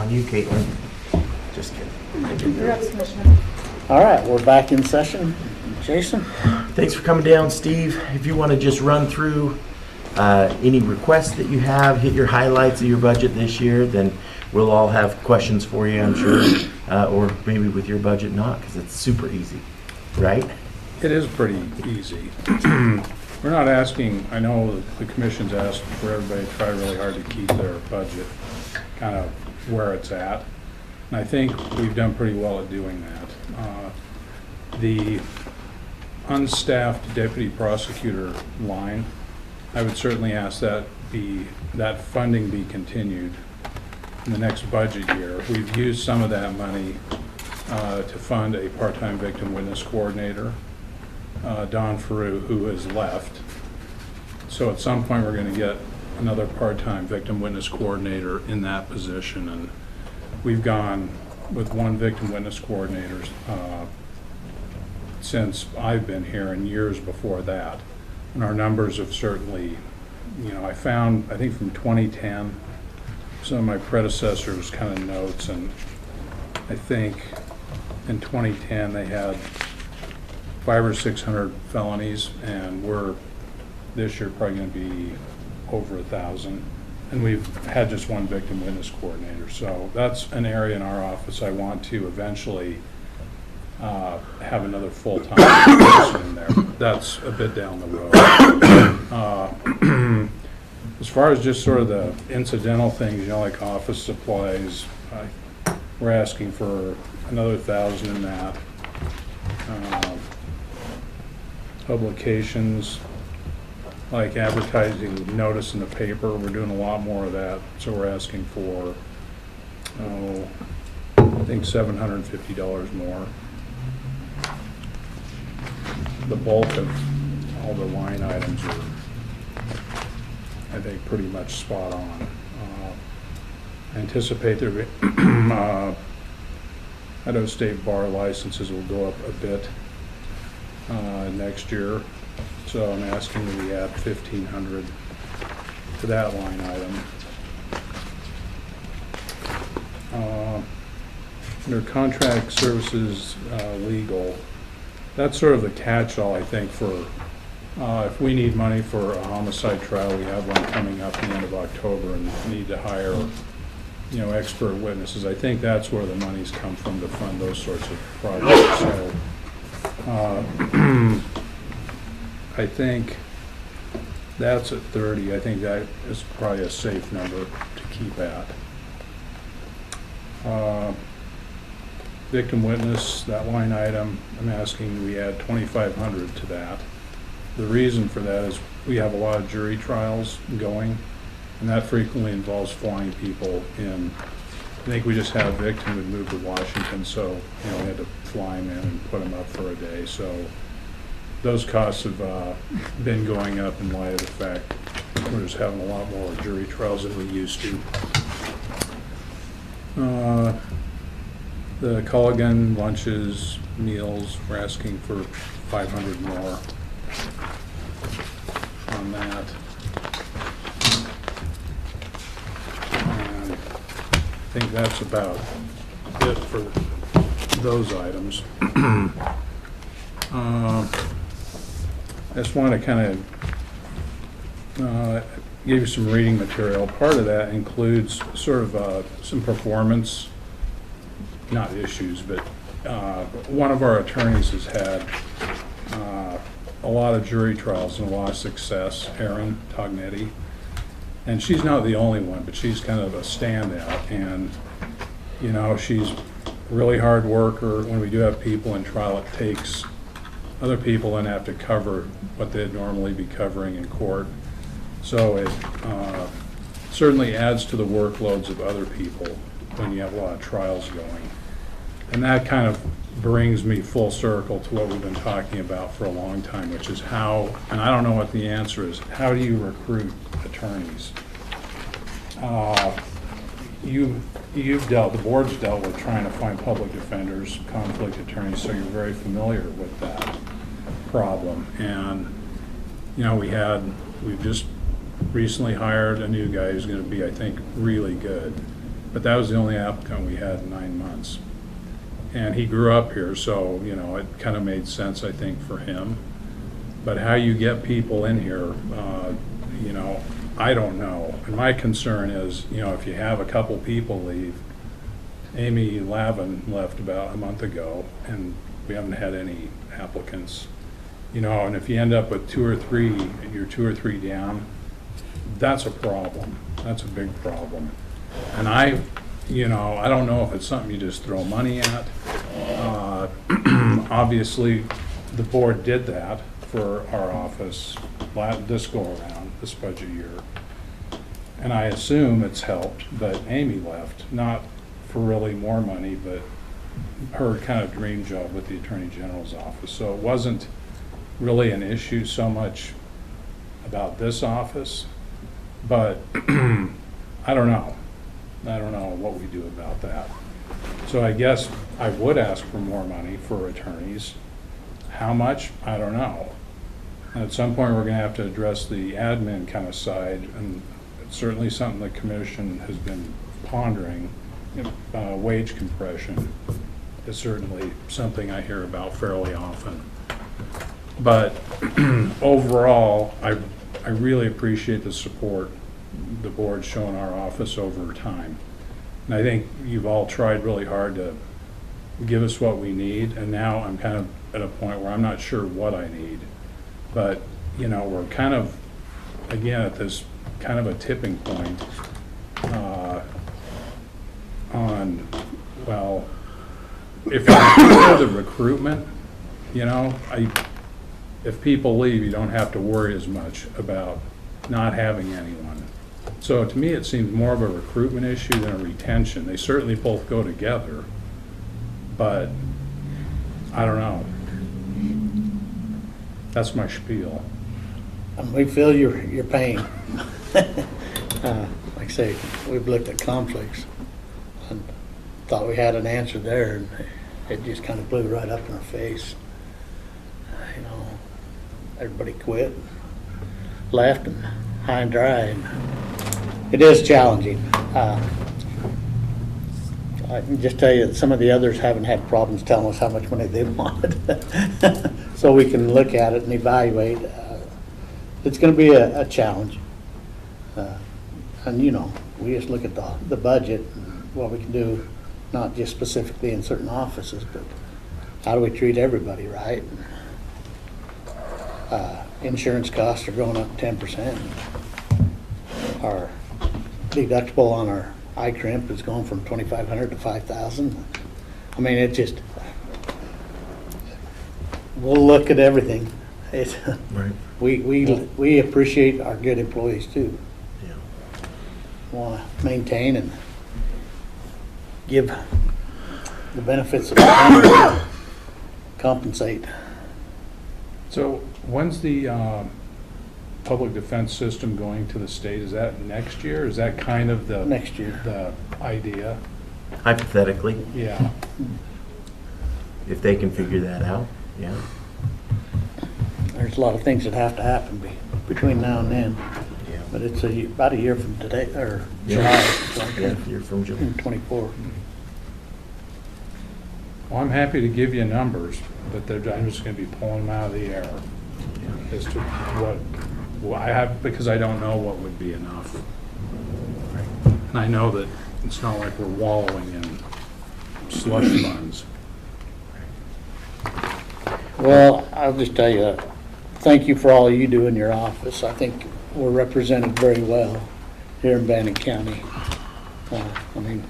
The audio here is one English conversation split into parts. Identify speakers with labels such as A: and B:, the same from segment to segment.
A: on you, Caitlin. Just kidding.
B: You're up, Commissioner.
C: All right, we're back in session. Jason?
A: Thanks for coming down, Steve. If you want to just run through any requests that you have, hit your highlights of your budget this year, then we'll all have questions for you, I'm sure. Or maybe with your budget not, because it's super easy, right?
D: It is pretty easy. We're not asking, I know the commission's asked for everybody to try really hard to keep their budget kind of where it's at. And I think we've done pretty well at doing that. The unstaffed deputy prosecutor line, I would certainly ask that funding be continued in the next budget year. We've used some of that money to fund a part-time victim witness coordinator, Don Faru, who has left. So at some point we're going to get another part-time victim witness coordinator in that position, and we've gone with one victim witness coordinator since I've been here and years before that. And our numbers have certainly, I found, I think from 2010, some of my predecessors' kind of notes, and I think in 2010 they had 500 or 600 felonies, and we're this year probably going to be over 1,000. And we've had just one victim witness coordinator. So that's an area in our office I want to eventually have another full-time person in there. That's a bit down the road. As far as just sort of the incidental things, like office supplies, we're asking for another 1,000 in that. Publications, like advertising notice in the paper, we're doing a lot more of that, so we're asking for, I think $750 more. The bulk of all the line items are, I think, pretty much spot on. I anticipate there will be Idaho State bar licenses will go up a bit next year, so I'm asking that we add $1,500 to that line item. Under contract services legal, that's sort of the catch-all, I think, for if we need money for a homicide trial. We have one coming up at the end of October and need to hire expert witnesses. I think that's where the money's come from to fund those sorts of projects. So I think that's at 30. I think that is probably a safe number to keep at. Victim witness, that line item, I'm asking we add $2,500 to that. The reason for that is we have a lot of jury trials going, and that frequently involves flying people in. I think we just had a victim who moved to Washington, so we had to fly him in and put him up for a day. So those costs have been going up in light of the fact we're just having a lot more jury trials than we used to. The Culligan lunches, meals, we're asking for $500 more on that. And I think that's about it for those items. I just want to kind of give you some reading material. Part of that includes sort of some performance, not issues, but one of our attorneys has had a lot of jury trials and a lot of success, Erin Tognetti. And she's not the only one, but she's kind of a standout. And, she's a really hard worker. When we do have people in trial, it takes other people and have to cover what they'd normally be covering in court. So it certainly adds to the workloads of other people when you have a lot of trials going. And that kind of brings me full circle to what we've been talking about for a long time, which is how, and I don't know what the answer is, how do you recruit attorneys? The board's dealt with trying to find public defenders, conflict attorneys, so you're very familiar with that problem. And, we've just recently hired a new guy who's going to be, I think, really good. but that was the only applicant we had in 9 months. And he grew up here, so, you know, it kind of made sense, I think, for him. But how you get people in here, you know, I don't know. And my concern is, you know, if you have a couple people leave, Amy Lavin left about a month ago, and we haven't had any applicants. You know, and if you end up with 2 or 3, and you're 2 or 3 down, that's a problem. That's a big problem. And you know, I don't know if it's something you just throw money at. Obviously, the board did that for our office this go around, this budget year. And I assume it's helped, but Amy left, not for really more money, but her kind of dream job with the Attorney General's office. So it wasn't really an issue so much about this office, but I don't know. I don't know what we do about that. So I guess I would ask for more money for attorneys. How much? I don't know. And at some point, we're going to have to address the admin kind of side, and it's certainly something the commission has been pondering. Wage compression is certainly something I hear about fairly often. But overall, I really appreciate the support the board's shown our office over time. And I think you've all tried really hard to give us what we need, and now I'm kind of at a point where I'm not sure what I need. But, you know, we're kind of, again, at this kind of a tipping point on, well, if you consider the recruitment, you know, if people leave, you don't have to worry as much about not having anyone. So to me, it seems more of a recruitment issue than a retention. They certainly both go together, but I don't know. That's my spiel.
C: We feel your pain. Like I say, we've looked at conflicts and thought we had an answer there, and it just kind of blew right up in our face. You know, everybody quit, left, and high and dry. And it is challenging. I can just tell you that some of the others haven't had problems telling us how much money they want. So we can look at it and evaluate. It's going to be a challenge. And you know, we just look at the budget and what we can do, not just specifically in certain offices, but how do we treat everybody right? Insurance costs are going up 10%. Our deductible on our eye crimp is going from $2,500 to $5,000. I mean, it just, we'll look at everything.
A: Right.
C: We appreciate our good employees too.
A: Yeah.
C: Want to maintain and give the benefits of the compensate.
D: So when's the public defense system going to the state? Is that next year? Is that kind of the
C: Next year.
D: the idea?
A: Hypothetically,
D: Yeah.
A: if they can figure that out, yeah.
C: There's a lot of things that have to happen between now and then,
A: Yeah.
C: but it's about a year from today, or
A: Yeah.
C: July,
A: Yeah, you're from July.
C: 24.
D: Well, I'm happy to give you numbers, but I'm just going to be pulling them out of the air as to what I have, because I don't know what would be enough. And I know that it's not like we're wallowing in slush funds.
C: Well, I'll just tell you, thank you for all you do in your office. I think we're represented very well here in Bannock County. I mean,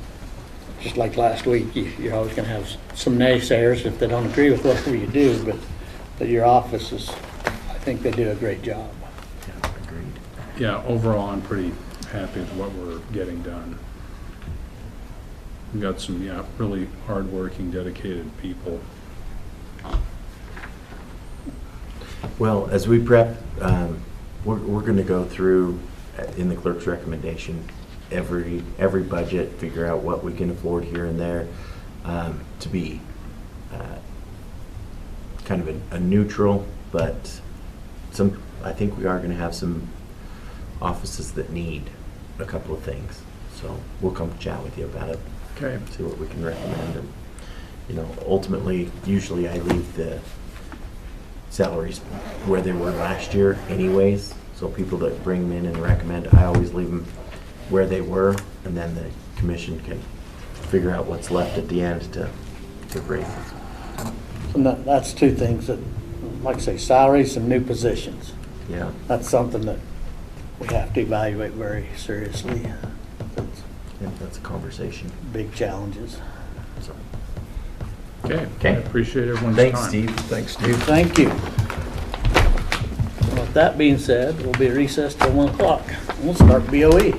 C: just like last week, you're always going to have some naysayers if they don't agree with whatever you do, but your office is, I think they do a great job.
A: Yeah, agreed.
D: Yeah, overall, I'm pretty happy with what we're getting done. We've got some, really hardworking, dedicated people.
A: Well, as we prep, we're going to go through, in the clerk's recommendation, every budget, figure out what we can afford here and there, to be kind of a neutral, but I think we are going to have some offices that need a couple of things. So we'll come chat with you about it,
D: Okay.
A: see what we can recommend. And, you know, ultimately, usually I leave the salaries where they were last year anyways. So people that bring them in and recommend, I always leave them where they were, and then the commission can figure out what's left at the end to raise it.
C: And that's two things that, like I say, salaries and new positions.
A: Yeah,
C: That's something that we have to evaluate very seriously. That's
A: yeah, that's a conversation.
C: big challenges.
A: So,
D: Okay.
A: Okay.
D: I appreciate everyone's time.
A: thanks, Steve.
B: Thanks, Steve.
C: Thank you. With that being said, we'll be recessed till 1 o'clock. We'll start BOE.